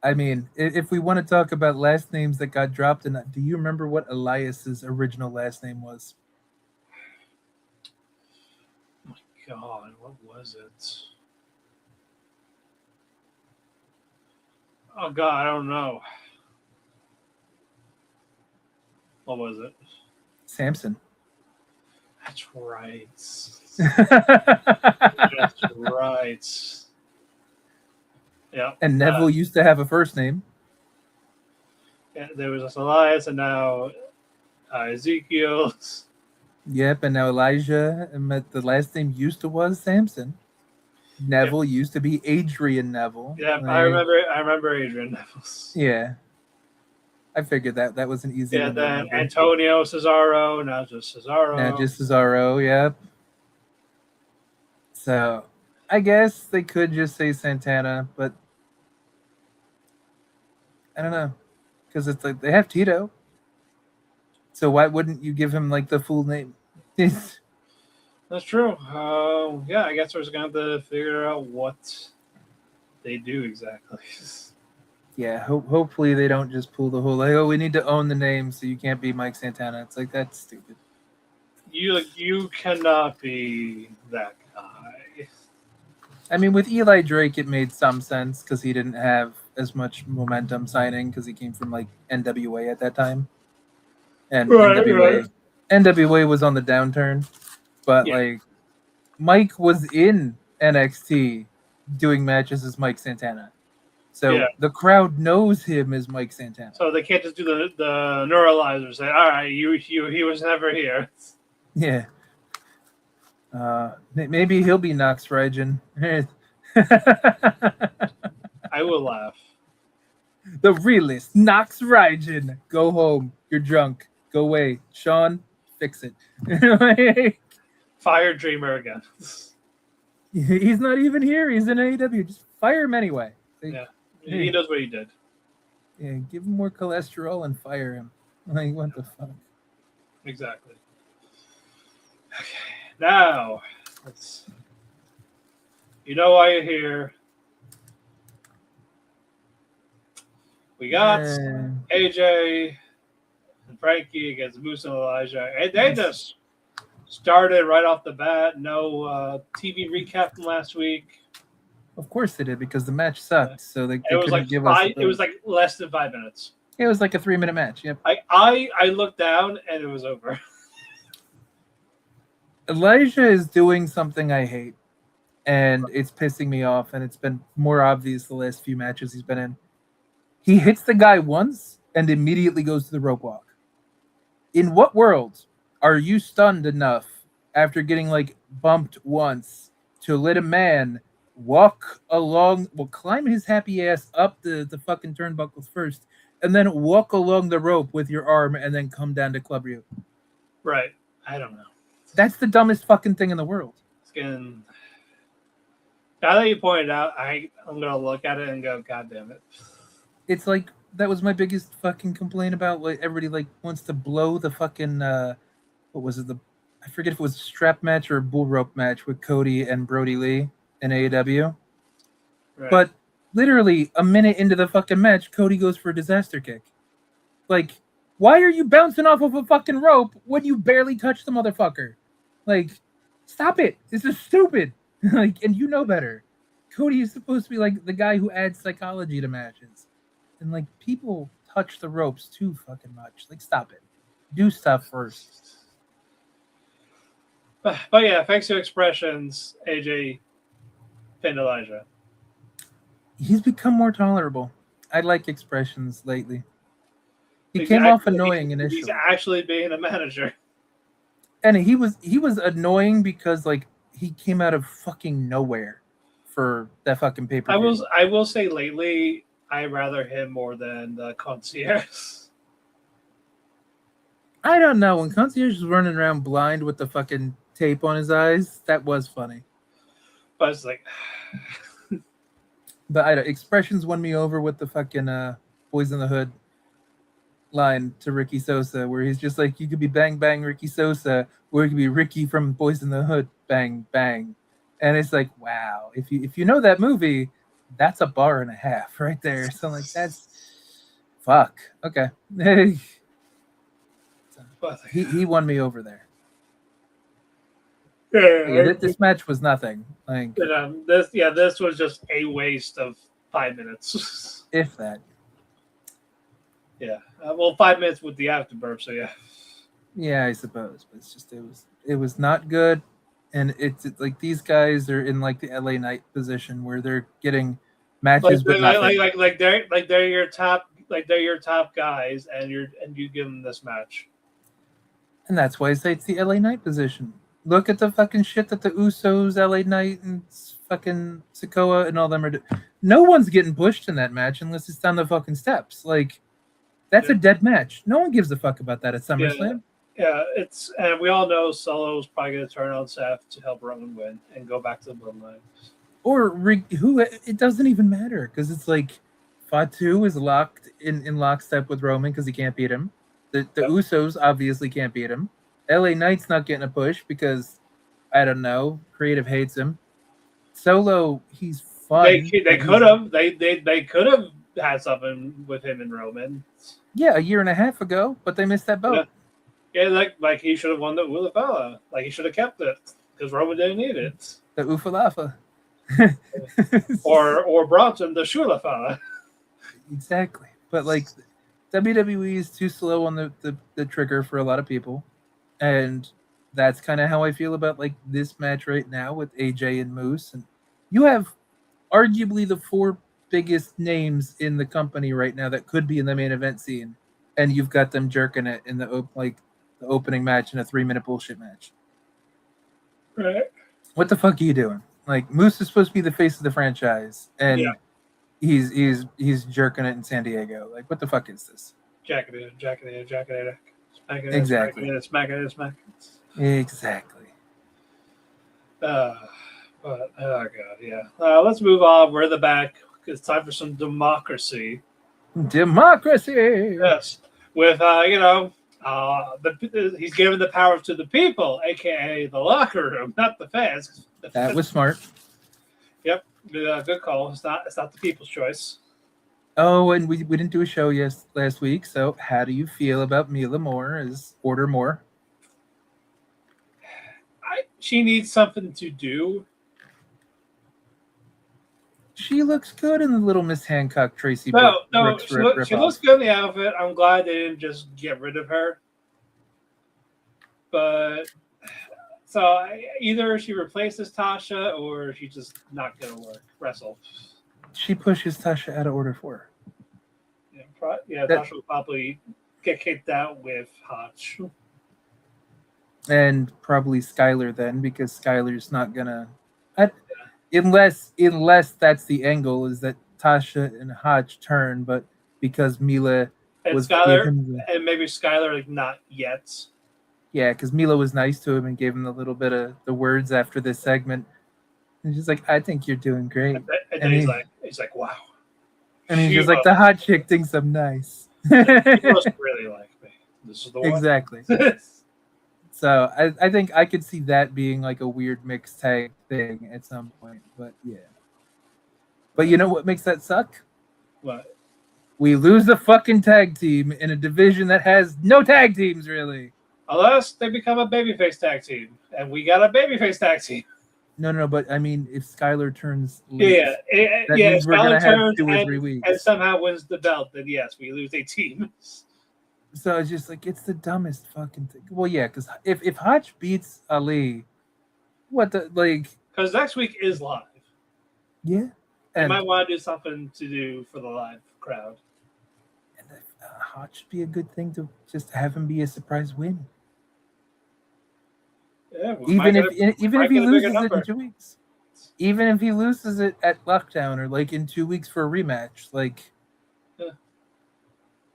I mean, if we want to talk about last names that got dropped, do you remember what Elias's original last name was? Oh my God, what was it? Oh God, I don't know. What was it? Samson. That's right. That's right. Yeah. And Neville used to have a first name. Yeah, there was Elias, and now Ezekiel. Yep, and now Elijah. And the last name used to was Samson. Neville used to be Adrian Neville. Yeah, I remember Adrian Neville. Yeah. I figured that was an easy one. Yeah, then Antonio Cesaro, now just Cesaro. Now just Cesaro, yep. So, I guess they could just say Santana, but I don't know. Because it's like, they have Tito. So why wouldn't you give him, like, the full name? That's true. Yeah, I guess we're just going to have to figure out what they do exactly. Yeah, hopefully they don't just pull the whole, like, oh, we need to own the name so you can't be Mike Santana. It's like, that's stupid. You cannot be that guy. I mean, with Eli Drake, it made some sense because he didn't have as much momentum signing because he came from, like, NWA at that time. And NWA was on the downturn. But, like, Mike was in NXT doing matches as Mike Santana. So the crowd knows him as Mike Santana. So they can't just do the neuralizer, say, all right, he was never here. Yeah. Maybe he'll be Nox Rygen. I will laugh. The realist, Nox Rygen. Go home. You're drunk. Go away. Sean, fix it. Fire Dreamer again. He's not even here. He's in AEW. Just fire him anyway. Yeah. He knows what he did. Yeah, give him more cholesterol and fire him. Like, what the fuck? Exactly. Okay. Now, you know why you're here. We got AJ and Frankie against Moose and Elijah. And they just started right off the bat. No TV recap from last week. Of course they did, because the match sucked, so they It was couldn't like give us. it was like less than 5 minutes. It was like a 3-minute match. Yep. I looked down and it was over. Elijah is doing something I hate, and it's pissing me off, and it's been more obvious the last few matches he's been in. He hits the guy once and immediately goes to the rope walk. In what world are you stunned enough after getting like bumped once to let a man walk along, climb his happy ass up the fucking turnbuckles first, and then walk along the rope with your arm and then come down to club you? Right. I don't know. That's the dumbest fucking thing in the world. Now that you pointed out, I'm gonna look at it and go, God damn it. It's like, that was my biggest fucking complaint about, like, everybody like wants to blow the fucking what was it, I forget if it was a strap match or a bull rope match with Cody and Brody Lee in AEW. Right. But literally a minute into the fucking match, Cody goes for a disaster kick. Like, why are you bouncing off of a fucking rope when you barely touch the motherfucker? Like, stop it. This is stupid. Like, and you know better. Cody is supposed to be like the guy who adds psychology to matches. And like, people touch the ropes too fucking much. Like, stop it. Do stuff first. But yeah, thanks to expressions, AJ pinned Elijah. He's become more tolerable. I like expressions lately. He came off annoying initially. He's actually being a manager. And he was annoying because like he came out of fucking nowhere for that fucking paper. I will say lately I rather him more than the concierge. I don't know. When concierge was running around blind with the fucking tape on his eyes, that was funny. But it's like, but I don't, expressions won me over with the fucking Boys in the Hood line to Ricky Sosa, where he's just like, you could be Bang Bang Ricky Sosa, or it could be Ricky from Boys in the Hood, Bang Bang. And it's like, wow, if you know that movie, that's a bar and a half right there. So like, that's fuck. Okay. he won me over there. Yeah, this match was nothing. Like, this was just a waste of 5 minutes. If that. Yeah. Well, 5 minutes with the afterbirth, so yeah. Yeah, I suppose. But it's just, it was not good. And it's like these guys are in like the LA Knight position where they're getting matches, but they're your top guys, and you give them this match. And that's why I say it's the LA Knight position. Look at the fucking shit that the Usos, LA Knight, and fucking Sikoa and all them are doing. No one's getting pushed in that match unless it's down the fucking steps. Like, that's a dead match. No one gives a fuck about that at SummerSlam. Yeah, and we all know Solo's probably going to turn on Seth to help Roman win and go back to the bloodline. Or it doesn't even matter, because it's like Fatu is locked in lockstep with Roman because he can't beat him. The Usos obviously can't beat him. LA Knight's not getting a push because, I don't know, creative hates him. Solo, he's fun. They could have had something with him and Roman. Yeah, a year and a half ago, but they missed that boat. Yeah, like he should have won the Ulafala. Like he should have kept it because Roman didn't need it. The Ufalafa. or Bronson the Shulafala. Exactly. But like, WWE is too slow on the trigger for a lot of people. And that's kind of how I feel about like this match right now with AJ and Moose. And you have arguably the 4 biggest names in the company right now that could be in the main event scene, and you've got them jerking it in the opening match in a 3-minute bullshit match. Right. What the fuck are you doing? Like, Moose is supposed to be the face of the franchise, and he's jerking it in San Diego. Like, what the fuck is this? Jacking it. Exactly. Smacking it. Exactly. But oh god, yeah. Let's move on. We're in the back. It's time for some democracy. Democracy. Yes, with he's giving the power to the people, aka the locker room, not the fans. That was smart. Yep, good call. It's not the people's choice. Oh, and we didn't do a show last week. So how do you feel about Mila Moore as Order Moore? She needs something to do. looks good in the little Miss Hancock Tracy No, Brooks she looks good in the outfit. I'm glad they didn't just get rid of her. But so either she replaces Tasha or she's just not gonna wrestle. She pushes Tasha out of order for her. Tasha will probably get kicked out with Hotch. And probably Skylar then, because Skylar's not gonna unless that's the angle, is that Tasha and Hotch turn, but because Mila and was Skylar and maybe Skylar like not yet. Yeah, because Mila was nice to him and gave him a little bit of the words after this segment. And she's like, I think you're doing great. And then he's like, wow. And he's just like, the hot chick thinks I'm nice. She must really like me. This is the one. Exactly. So I think I could see that being like a weird mixed tag thing at some point. But yeah. But you know what makes that suck? What? We lose the fucking tag team in a division that has no tag teams, really. Unless they become a babyface tag team. And we got a babyface tag team. No, but I mean, if Skylar turns that means we're going to have 2 or and, 3 weeks. And somehow wins the belt, then yes, we lose a team. So it's just like, it's the dumbest fucking thing. Well, yeah, because if Hotch beats Ali, what the, like... Because next week is live. Yeah. You might want to do something to do for the live crowd. And Hotch would be a good thing to just have him be a surprise win. Yeah, even if he loses it in 2 weeks. Even if he loses it at Lockdown or like in 2 weeks for a rematch, like... Yeah.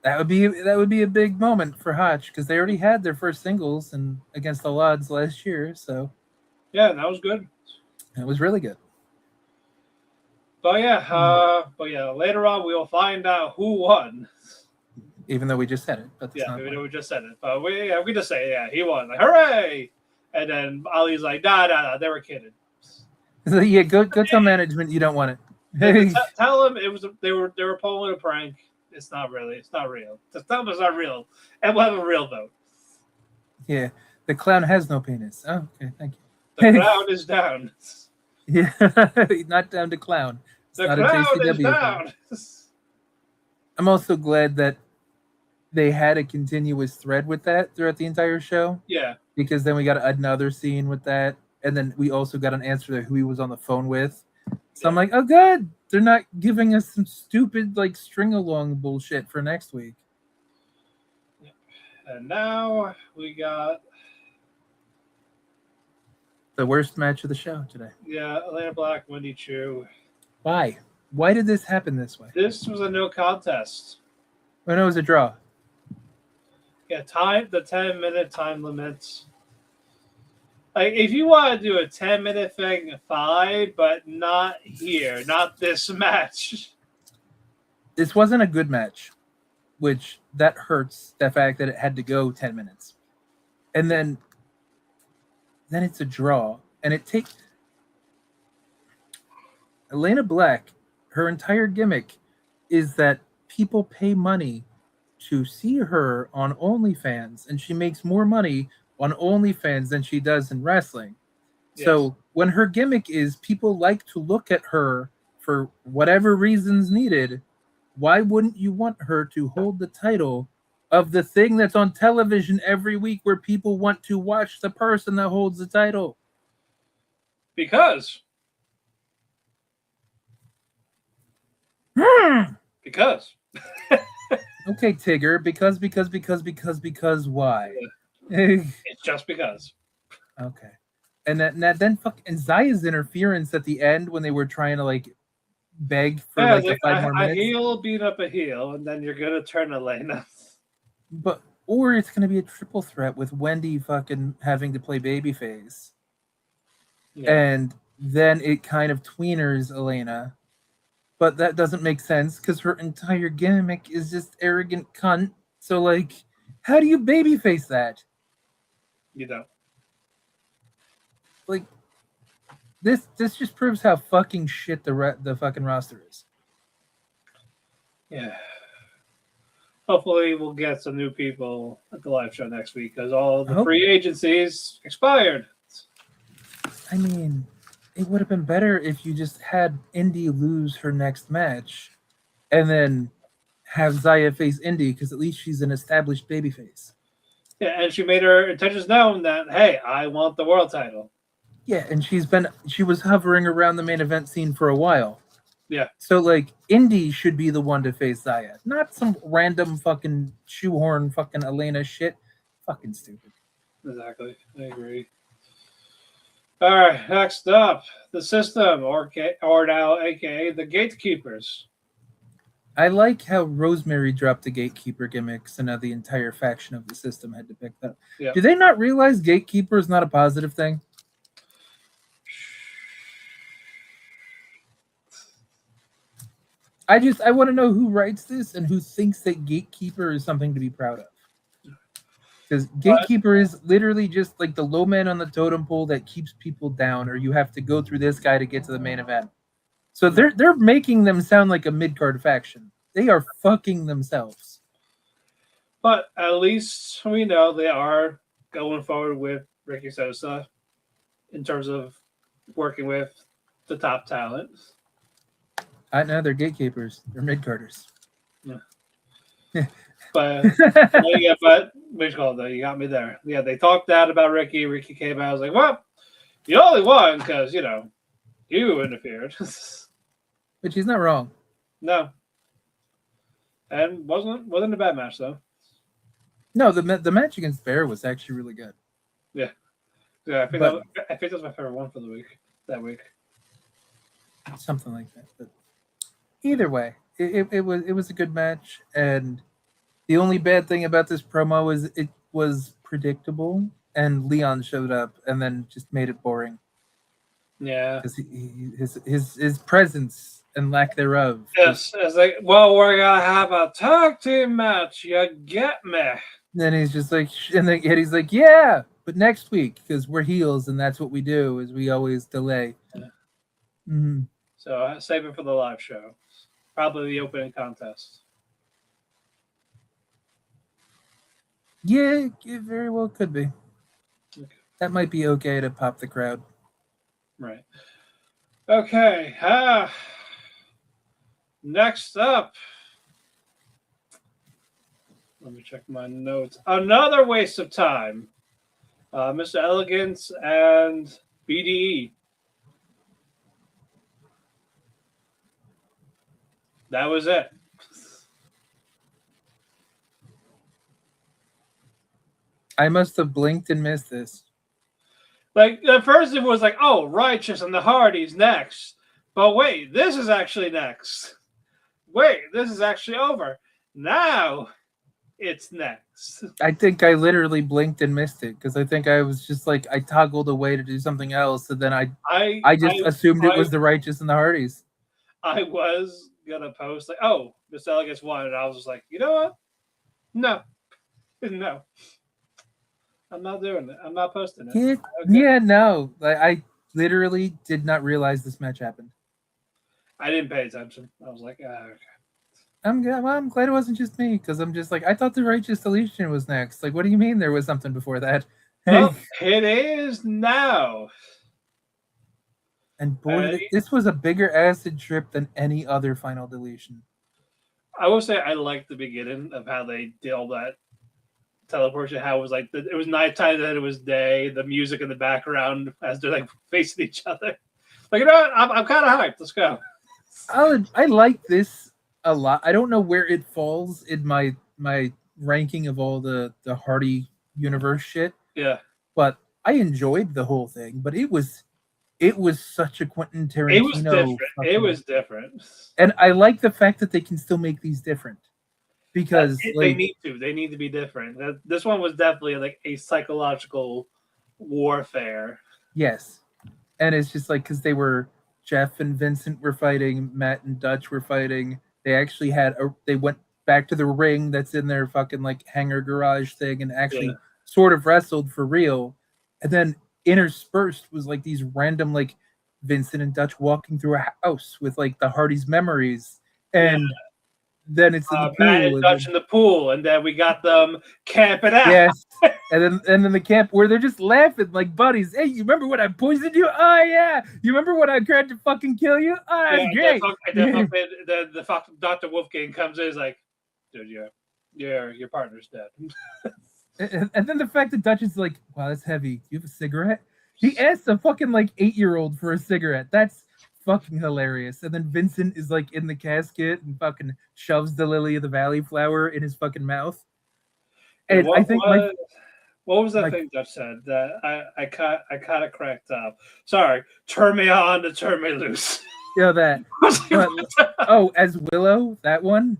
That would be a big moment for Hotch, because they already had their first singles and against the Odds last year, so yeah, that was good. It was really good. But yeah, later on we'll find out who won. Even though we just said it, but we just said it. But we just say he won, like hooray! And then Ali's like, nah, they were kidding. So, yeah, go tell management you don't want it. Tell them they were pulling a prank. It's not really. It's not real. Just tell them it's not real, and we'll have a real vote. Yeah, the clown has no penis. Oh, okay, thank you. The clown is down. Yeah, not down to clown. The clown is down. I'm also glad that they had a continuous thread with that throughout the entire show. Yeah. Because then we got another scene with that, and then we also got an answer to who he was on the phone with. So I'm like, oh, good. They're not giving us some stupid like string along bullshit for next week. And now we got the worst match of the show today. Yeah, Elayna Black, Wendy Choo. Why? Why did this happen this way? This was a no contest. Oh, no, it was a draw. Yeah, the 10-minute time limits. Like, if you want to do a 10-minute thing, fine, but not here, not this match. This wasn't a good match, which that hurts, the fact that it had to go 10 minutes. And then it's a draw, and it takes... Elayna Black, her entire gimmick is that people pay money to see her on OnlyFans, and she makes more money on OnlyFans than she does in wrestling. Yes. So when her gimmick is people like to look at her for whatever reasons needed, why wouldn't you want her to hold the title of the thing that's on television every week where people want to watch the person that holds the title? Because Okay, Tigger, because why? It's just because. Okay. And then Zaya's interference at the end when they were trying to like beg for the 5 more minutes. A heel beat up a heel, and then you're gonna turn Elayna. Or it's gonna be a triple threat with Wendy fucking having to play babyface. Yeah. And then it kind of tweeners Elayna. But that doesn't make sense because her entire gimmick is just arrogant cunt. So like, how do you babyface that? You don't. Like, this just proves how fucking shit the fucking roster is. Yeah. Hopefully we'll get some new people at the live show next week because all the free agencies expired. I mean, it would have been better if you just had Indy lose her next match, and then have Zaya face Indy, because at least she's an established babyface. Yeah, and she made her intentions known that, hey, I want the world title. Yeah, and she was hovering around the main event scene for a while. Yeah. So like Indy should be the one to face Zaya, not some random fucking shoehorn fucking Elayna shit. Fucking stupid. Exactly. I agree. All right, next up, the System, or now aka the Gatekeepers. I like how Rosemary dropped the Gatekeeper gimmicks, and now the entire faction of the System had to pick that. Yeah. Do they not realize Gatekeeper is not a positive thing? I want to know who writes this and who thinks that Gatekeeper is something to be proud of. Because Gatekeeper is literally just like the low man on the totem pole that keeps people down, or you have to go through this guy to get to the main event. So they're making them sound like a mid-card faction. They are fucking themselves. But at least we know they are going forward with Ricky Sosa in terms of working with the top talent. I know they're gatekeepers. They're mid-carders. Yeah. But yeah, but which call though? You got me there. Yeah, they talked that about Ricky. Ricky came out. I was like, well, you only won because you interfered. But she's not wrong. No. And wasn't a bad match though. No, the match against Bear was actually really good. Yeah. Yeah, I think that was my favorite one for the week. That week. Something like that. But either way, it was a good match, and the only bad thing about this promo is it was predictable, and Leon showed up and then just made it boring. Yeah. Because his presence and lack thereof. Yes, it's like, well, we're gonna have a tag team match. You get me? Then he's just like, and then he's like, yeah, but next week, because we're heels and that's what we do, is we always delay. Yeah. Mm-hmm. So save it for the live show. Probably the opening contest. Yeah, it very well could be. Okay. That might be okay to pop the crowd. Right. Okay. Next up. Let me check my notes. Another waste of time. Mr. Elegance and BDE. That was it. I must have blinked and missed this. Like, at first it was like, oh, Righteous and the Hardys next. But wait, this is actually next. Wait, this is actually over. Now it's next. I think I literally blinked and missed it, because I think I was just like, I toggled away to do something else, and then I just assumed it was the Righteous and the Hardys. I was going to post, like, oh, Miss Elegance won. And I was just like, you know what? No. No. I'm not doing it. I'm not posting it. Yeah, Okay. yeah, no. I literally did not realize this match happened. I didn't pay attention. I was like, okay. I'm glad it wasn't just me, because I'm just like, I thought the Righteous Deletion was next. Like, what do you mean there was something before that? Well, it is now. And boy, this was a bigger acid trip than any other Final Deletion. I will say I liked the beginning of how they did all that teleportation. How it was like it was nighttime, then it was day. The music in the background as they're like facing each other. Like, you know what? I'm kind of hyped. Let's go. I like this a lot. I don't know where it falls in my ranking of all the Hardy universe shit. Yeah. But I enjoyed the whole thing. But it was such a Quentin Tarantino. It was different. It was different. And I like the fact that they can still make these different. Because they need to. They need to be different. This one was definitely like a psychological warfare. Yes. And it's just like, because Jeff and Vincent were fighting, Matt and Dutch were fighting. They actually they went back to the ring that's in their fucking like hangar garage thing and actually sort of wrestled for real. And then interspersed was like these random like Vincent and Dutch walking through a house with like the Hardys' memories. And then it's in the Matt and pool. Dutch in the pool, and then we got them camping out. Yes, and then the camp where they're just laughing like buddies. Hey, you remember when I poisoned you? Oh yeah. You remember when I tried to fucking kill you? Oh, that's great. The fucking Dr. Wolfgang comes in, is like, dude, your partner's dead. And then the fact that Dutch is like, wow, that's heavy. Do you have a cigarette? He asks a fucking like 8-year-old for a cigarette. That's fucking hilarious. And then Vincent is like in the casket and fucking shoves the lily of the valley flower in his fucking mouth. And I think what was that thing Dutch said that I kind of cracked up? Sorry, turn me on to turn me loose. Yeah, that. But, as Willow, that one.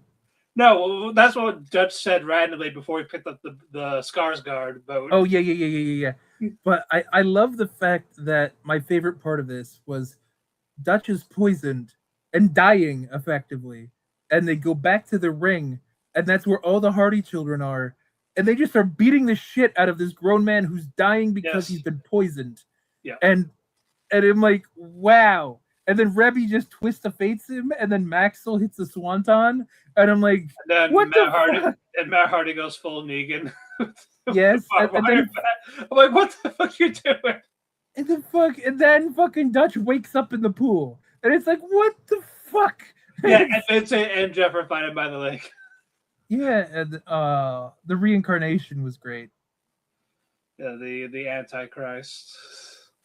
No, that's what Dutch said randomly before he picked up the Skarsgård boat. Oh yeah. But I love the fact that my favorite part of this was Dutch is poisoned and dying effectively, and they go back to the ring, and that's where all the Hardy children are, and they just are beating the shit out of this grown man who's dying because he's been poisoned. Yeah, and I'm like, wow. And then Rebby just twist the fates him, and then Maxwell hits the swanton, and I'm like, what the fuck? And Matt Hardy goes full Negan. Yes, and then, I'm like, what the fuck you doing? And then fucking Dutch wakes up in the pool, and it's like, what the fuck? Yeah, and Vincent and Jeff are fighting by the lake. Yeah, and the reincarnation was great. Yeah, the Antichrist.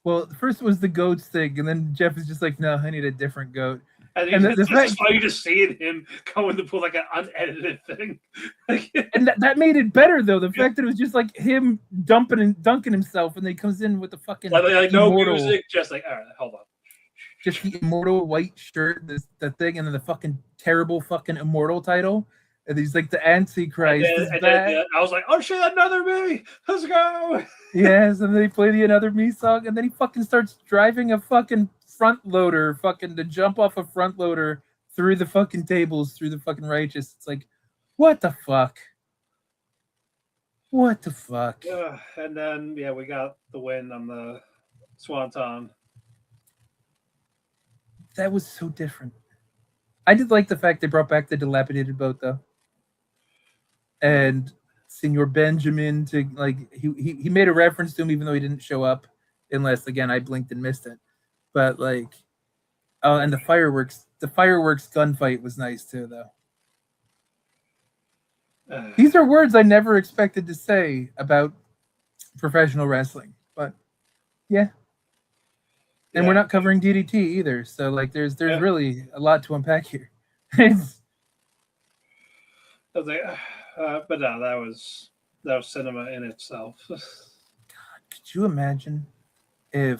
Well, first was the goats thing, and then Jeff is just like, no, I need a different goat. And it's just funny just seeing him go in the pool like an unedited thing. And that made it better, though. The fact that it was just like him dunking himself, and then he comes in with the fucking like no music, just like, all right, hold on. Just the immortal white shirt, the thing, and then the fucking terrible fucking immortal title. And he's like, the Antichrist. And then I was like, oh shit, another me. Let's go. Yes, and then he played the Another Me song, and then he fucking starts driving a fucking front loader, fucking to jump off a front loader through the fucking tables, through the fucking righteous. It's like, what the fuck? What the fuck? Yeah, and then we got the win on the Swanton. That was so different. I did like the fact they brought back the dilapidated boat, though. And Senor Benjamin to like he made a reference to him even though he didn't show up, unless again I blinked and missed it. But like, oh, and the fireworks gunfight was nice too, though. These are words I never expected to say about professional wrestling, but yeah. And we're not covering DDT either, so like there's really a lot to unpack here. I was like, but no, that was cinema in itself. God, could you imagine if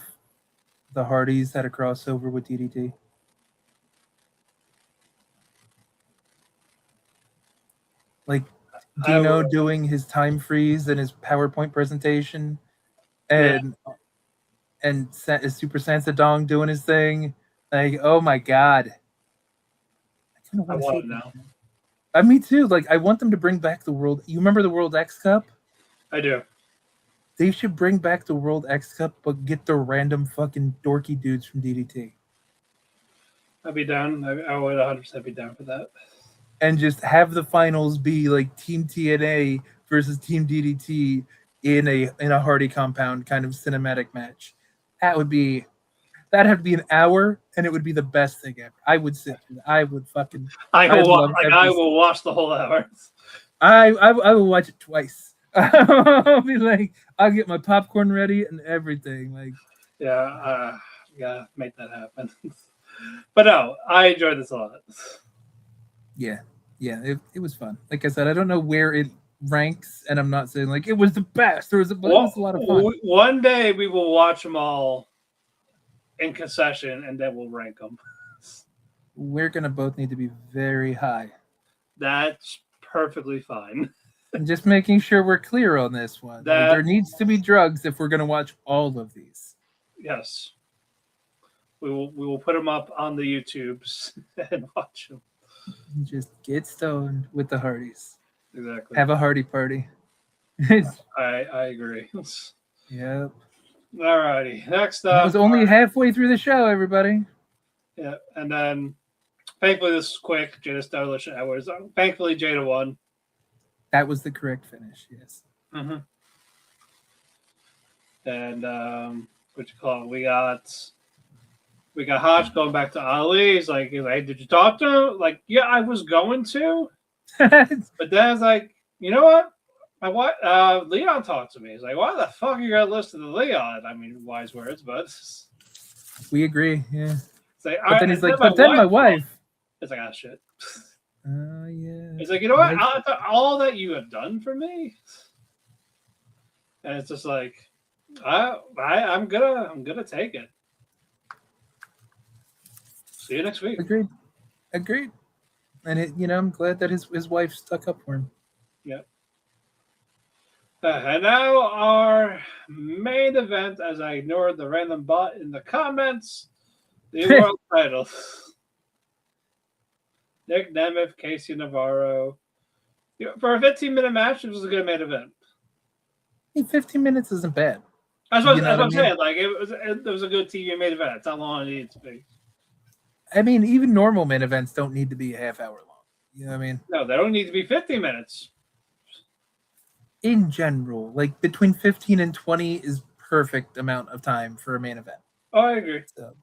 the Hardys had a crossover with DDT? Like Dino doing his time freeze and his PowerPoint presentation, and Super Sansadong doing his thing. Like, oh my god. I want it now. Me too. Like, I want them to bring back the World. You remember the World X Cup? I do. They should bring back the World X Cup, but get the random fucking dorky dudes from DDT. I'd be down. I would 100% be down for that. And just have the finals be like Team TNA versus Team DDT in a Hardy compound kind of cinematic match. That'd have to be an hour, and it would be the best thing ever. I would sit. I will watch the whole hour. I will watch it twice. I'll be like, I'll get my popcorn ready and everything. Like, make that happen. But no, I enjoyed this a lot. Yeah, it was fun. Like I said, I don't know where it ranks, and I'm not saying like it was the best. It was a lot of fun. One day we will watch them all in concession, and then we'll rank them. We're gonna both need to be very high. That's perfectly fine. I'm just making sure we're clear on this one. There needs to be drugs if we're gonna watch all of these. Yes, we will put them up on the YouTubes and watch them. Just get stoned with the Hardys. Exactly. Have a Hardy party. I agree. Yep. Alrighty. Next up. It was only halfway through the show, everybody. Yeah, and then Thankfully, this was quick. Jada Deletion hours. Thankfully, Jada won. That was the correct finish. Yes. Mm-hmm. And what you call it? We got Hodge going back to Ali. He's like, hey, did you talk to him? Like, yeah, I was going to, but then I was like, you know what? Leon talked to me. He's like, why the fuck are you gonna listen to Leon? I mean, wise words, but we agree. Yeah. It's like, but then he's like, but then my wife. It's like, ah, shit. Yeah. It's like, you know what? All that you have done for me, and it's just like, I'm gonna take it. See you next week. Agreed. And I'm glad that his wife stuck up for him. Yep. And now our main event, as I ignored the random bot in the comments, the world title. Nic Nemeth, Casey Navarro. For a 15-minute match, it was a good main event. 15 minutes isn't bad. That's what I'm saying. Like it was a good TV main event. That's how long it needed to be. I mean, even normal main events don't need to be a half hour long. You know what I mean? No, they don't need to be 15 minutes. In general, like between 15 and 20 is perfect amount of time for a main event. Oh, I agree. So,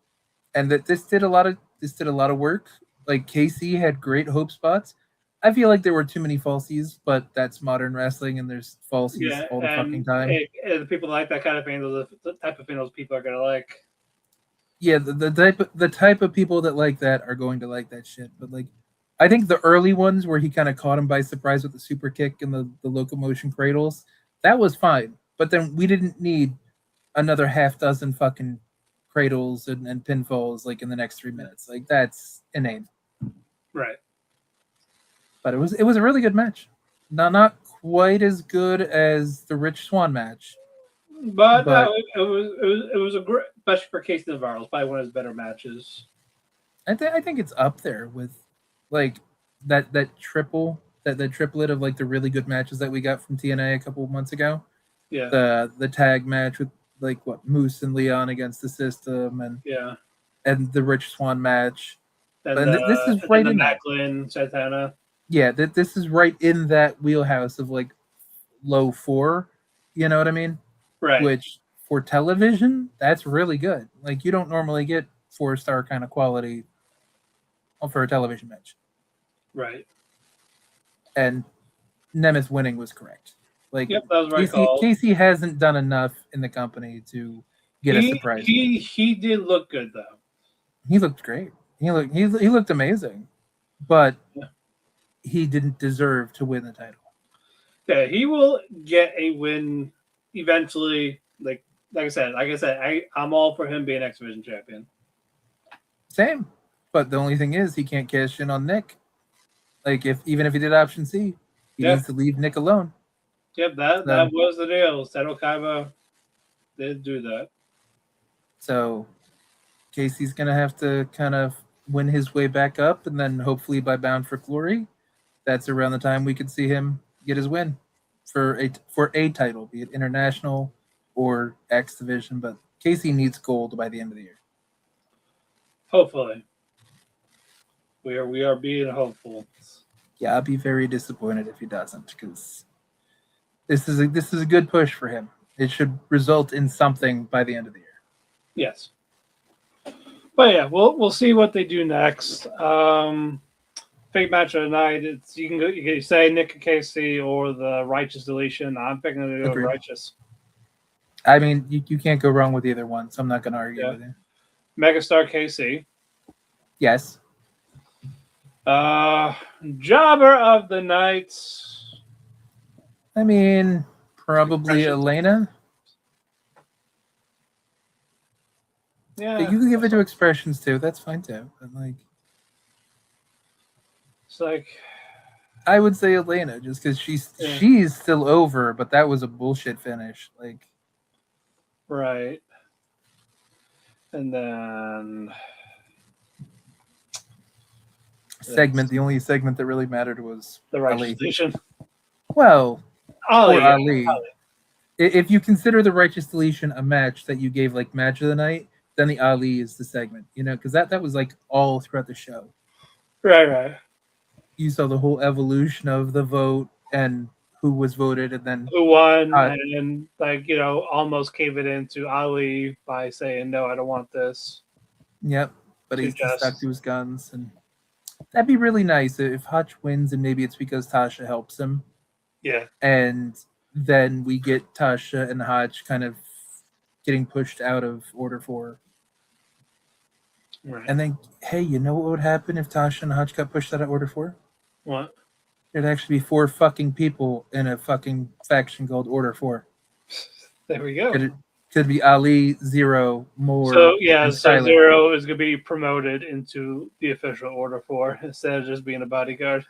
and that this did a lot of work. Like Casey had great hope spots. I feel like there were too many falsies, but that's modern wrestling, and there's falsies all the fucking time. The people like that kind of thing, the type of thing those people are gonna like. Yeah, the type of people that like that are going to like that shit. But like, I think the early ones where he kind of caught him by surprise with the super kick and the locomotion cradles, that was fine. But then we didn't need another half dozen fucking cradles and pinfalls like in the next 3 minutes. Like that's inane. Right. But it was a really good match. Not quite as good as the Rich Swann match. But no, it was a great, especially for Casey Navarro. It's probably one of his better matches. I think it's up there with like that triplet of like the really good matches that we got from TNA a couple of months ago. Yeah. The tag match with like Moose and Leon against the System and the Rich Swann match. And this is right in Macklin, Santana. Yeah, this is right in that wheelhouse of like low 4. You know what I mean? Right. Which for television, that's really good. Like you don't normally get 4-star kind of quality for a television match. Right. And Nemeth winning was correct. Like yep, that was right. Casey hasn't done enough in the company to get a surprise. He did look good though. He looked great. He looked amazing. But he didn't deserve to win the title. Yeah, he will get a win eventually. Like I said, I'm all for him being X Division champion. Same. But the only thing is he can't cash in on Nick. Like even if he did option C, he needs to leave Nick alone. Yep, that was the deal. Seto Kaiba did do that. So Casey's gonna have to kind of win his way back up, and then hopefully by Bound for Glory, that's around the time we could see him get his win for a title, be it international or X Division. But Casey needs gold by the end of the year. Hopefully. We are being hopeful. Yeah, I'll be very disappointed if he doesn't, because this is a good push for him. It should result in something by the end of the year. Yes. But yeah, we'll see what they do next. Big match of the night. It's you can say Nick and Casey or the Righteous Deletion. I'm picking the Righteous. I mean, you can't go wrong with either one, so I'm not going to argue with you. Megastar Casey. Yes. Jobber of the night. I mean, probably Elayna. Yeah, you can give it to Expressions too. That's fine too. But like, it's like I would say Elayna just because she's still over, but that was a bullshit finish. Like, right. And then the only segment that really mattered was the Righteous Deletion. Well, Ali. Ali. If you consider the Righteous Deletion a match that you gave like match of the night, then the Ali is the segment, because that was like all throughout the show. Right. You saw the whole evolution of the vote and who was voted, and then Who won, and like, you know, almost gave it in to Ali by saying, no, I don't want this. Yep, but To he's just- stuck to his guns, and that'd be really nice if Hutch wins, and maybe it's because Tasha helps him. Yeah. And then we get Tasha and Hutch kind of getting pushed out of Order 4. Right. And then, hey, you know what would happen if Tasha and Hutch got pushed out of Order 4? What? There'd actually be 4 fucking people in a fucking faction called Order 4. There we go. Could be Ali, Zero, Moore. So yeah, and so Skylar. Zero is going to be promoted into the official Order 4 instead of just being a bodyguard.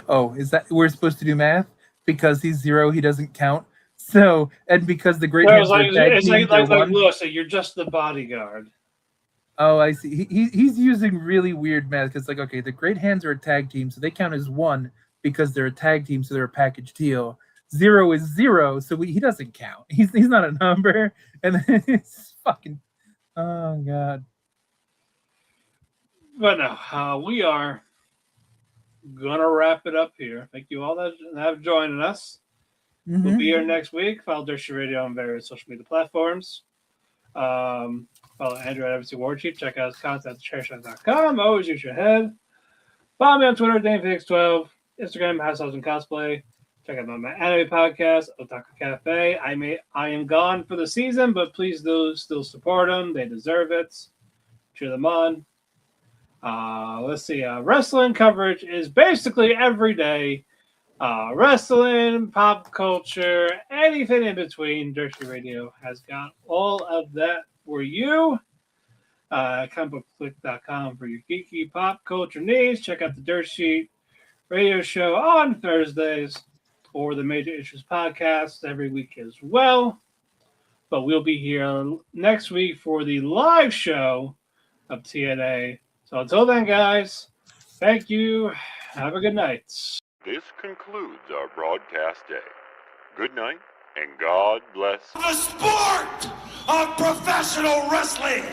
Oh, is that we're supposed to do math? Because he's Zero, he doesn't count. So, and because the Great Hands are a tag it's team, like they're one. look, so you're just the bodyguard. Oh, I see. He's using really weird math because, like, okay, the Great Hands are a tag team, so they count as 1 because they're a tag team, so they're a package deal. 0 is 0, so he doesn't count. He's not a number, and then it's fucking. Oh God. But no, we are gonna wrap it up here. Thank you all that have joined us. We'll be here next week. Follow Dirty Radio on various social media platforms. Follow Andrew at MC War Chief. Check out his content at chairshot.com. Always use your head. Follow me on Twitter, DanePhoenix12. Instagram, House House and Cosplay. Check out my anime podcast, Otaku Cafe. I am gone for the season, but please do still support them. They deserve it. Cheer them on. Let's see. Wrestling coverage is basically every day. Wrestling, pop culture, anything in between. Dirty Radio has got all of that for you. Comicbookclick.com for your geeky pop culture needs. Check out the Dirt Sheet radio show on Thursdays or the Major Issues podcast every week as well. But we'll be here next week for the live show of TNA. So until then, guys, thank you. Have a good night. This concludes our broadcast day. Good night, and God bless. The sport of professional wrestling.